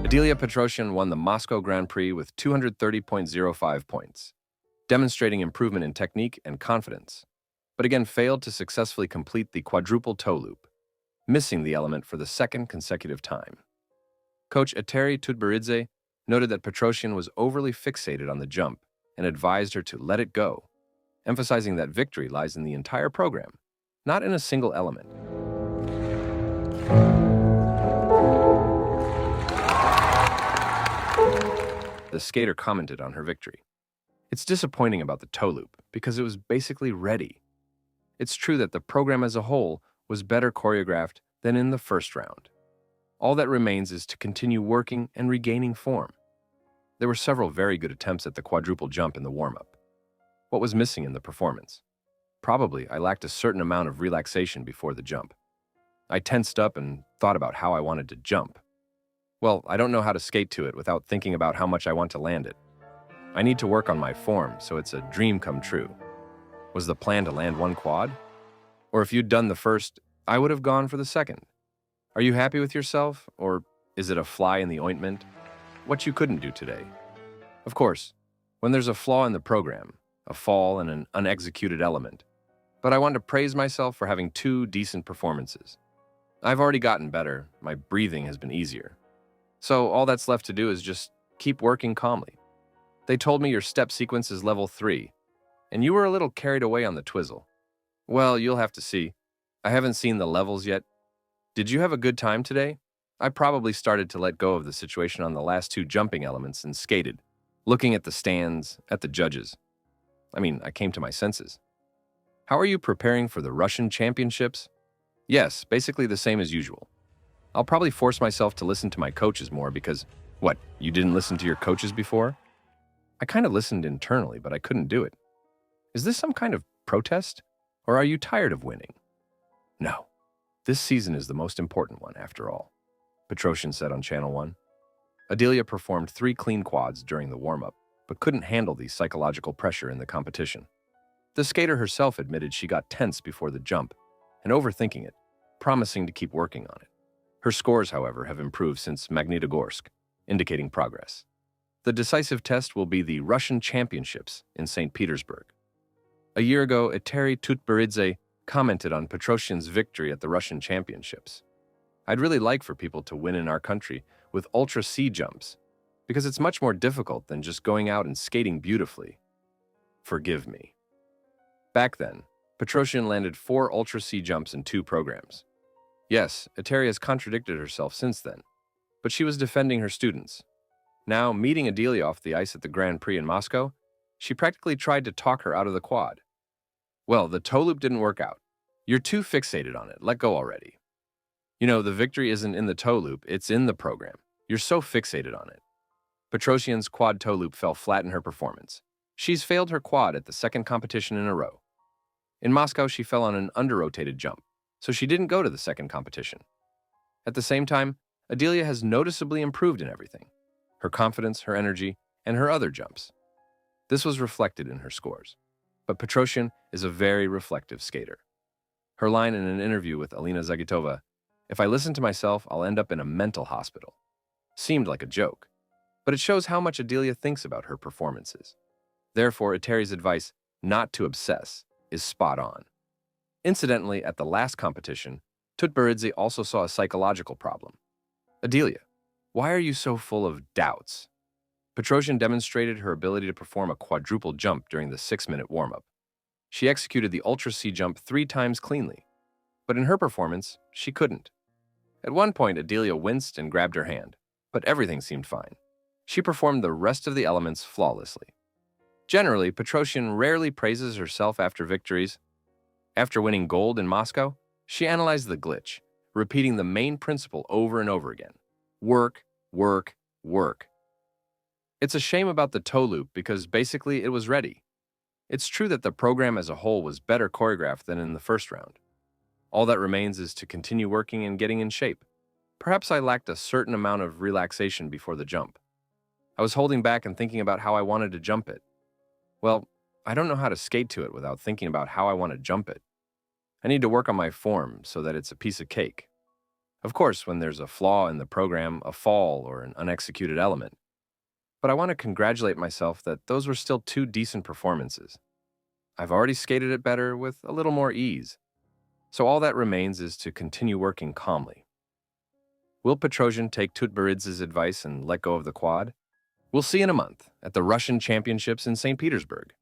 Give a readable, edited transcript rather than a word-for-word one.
Adelia Petrosyan won the Moscow Grand Prix with 230.05 points, demonstrating improvement in technique and confidence, but again failed to successfully complete the quadruple toe loop, missing the element for the second consecutive time. Coach Adelia Petrosyan noted that Petrosyan was overly fixated on the jump and advised her to let it go, emphasizing that victory lies in the entire program, not in a single element. The skater commented on her victory. "It's disappointing about the toe loop because it was basically ready. It's true that the program as a whole was better choreographed than in the first round. All that remains is to continue working and regaining form." There were several very good attempts at the quadruple jump in the warm-up. What was missing in the performance? Probably I lacked a certain amount of relaxation before the jump. I tensed up and thought about how I wanted to jump. Well, I don't know how to skate to it without thinking about how much I want to land it. I need to work on my form, so it's a dream come true. Was the plan to land one quad? Or if you'd done the first, I would have gone for the second. Are you happy with yourself, or is it a fly in the ointment? What you couldn't do today? Of course, when there's a flaw in the program, a fall and an unexecuted element, but I want to praise myself for having two decent performances. I've already gotten better, my breathing has been easier. So all that's left to do is just keep working calmly. They told me your step sequence is level 3, and you were a little carried away on the twizzle. Well, you'll have to see. I haven't seen the levels yet. Did you have a good time today? I probably started to let go of the situation on the last two jumping elements and skated, looking at the stands, at the judges. I came to my senses. How are you preparing for the Russian championships? Yes, basically the same as usual. I'll probably force myself to listen to my coaches more because, what, you didn't listen to your coaches before? I kind of listened internally, but I couldn't do it. Is this some kind of protest? Or are you tired of winning? No. This season is the most important one, after all, Petrosyan said on Channel 1. Adelia performed 3 clean quads during the warm-up, but couldn't handle the psychological pressure in the competition. The skater herself admitted she got tense before the jump and overthinking it, promising to keep working on it. Her scores, however, have improved since Magnitogorsk, indicating progress. The decisive test will be the Russian Championships in St. Petersburg. A year ago, Adelia Petrosyan commented on Petrosyan's victory at the Russian Championships. "I'd really like for people to win in our country with Ultra C jumps, because it's much more difficult than just going out and skating beautifully. Forgive me." Back then, Petrosyan landed 4 Ultra C jumps in 2 programs. Yes, Adelia has contradicted herself since then, but she was defending her students. Now, meeting Adelia off the ice at the Grand Prix in Moscow, she practically tried to talk her out of the quad. "Well, the toe loop didn't work out. You're too fixated on it. Let go already. The victory isn't in the toe loop, it's in the program. You're so fixated on it." Petrosyan's quad toe loop fell flat in her performance. She's failed her quad at the second competition in a row. In Moscow, she fell on an under-rotated jump, so she didn't go to the second competition. At the same time, Adelia has noticeably improved in everything: her confidence, her energy, and her other jumps. This was reflected in her scores. But Petrosyan is a very reflective skater. Her line in an interview with Alina Zagitova, "If I listen to myself, I'll end up in a mental hospital," seemed like a joke, but it shows how much Adelia thinks about her performances. Therefore, Adelia's advice not to obsess is spot on. Incidentally, at the last competition, Petrosyan also saw a psychological problem. "Adelia, why are you so full of doubts?" Petrosyan demonstrated her ability to perform a quadruple jump during the 6-minute warm-up. She executed the Ultra C jump 3 times cleanly, but in her performance, she couldn't. At one point, Adelia winced and grabbed her hand, but everything seemed fine. She performed the rest of the elements flawlessly. Generally, Petrosyan rarely praises herself after victories. After winning gold in Moscow, she analyzed the glitch, repeating the main principle over and over again: work, work, work. It's a shame about the toe loop because basically it was ready. It's true that the program as a whole was better choreographed than in the first round. All that remains is to continue working and getting in shape. Perhaps I lacked a certain amount of relaxation before the jump. I was holding back and thinking about how I wanted to jump it. Well, I don't know how to skate to it without thinking about how I want to jump it. I need to work on my form so that it's a piece of cake. Of course, when there's a flaw in the program, a fall, or an unexecuted element. But I want to congratulate myself that those were still two decent performances. I've already skated it better with a little more ease. So all that remains is to continue working calmly. Will Petrosyan take Tutberidz's advice and let go of the quad? We'll see in a month at the Russian Championships in St. Petersburg.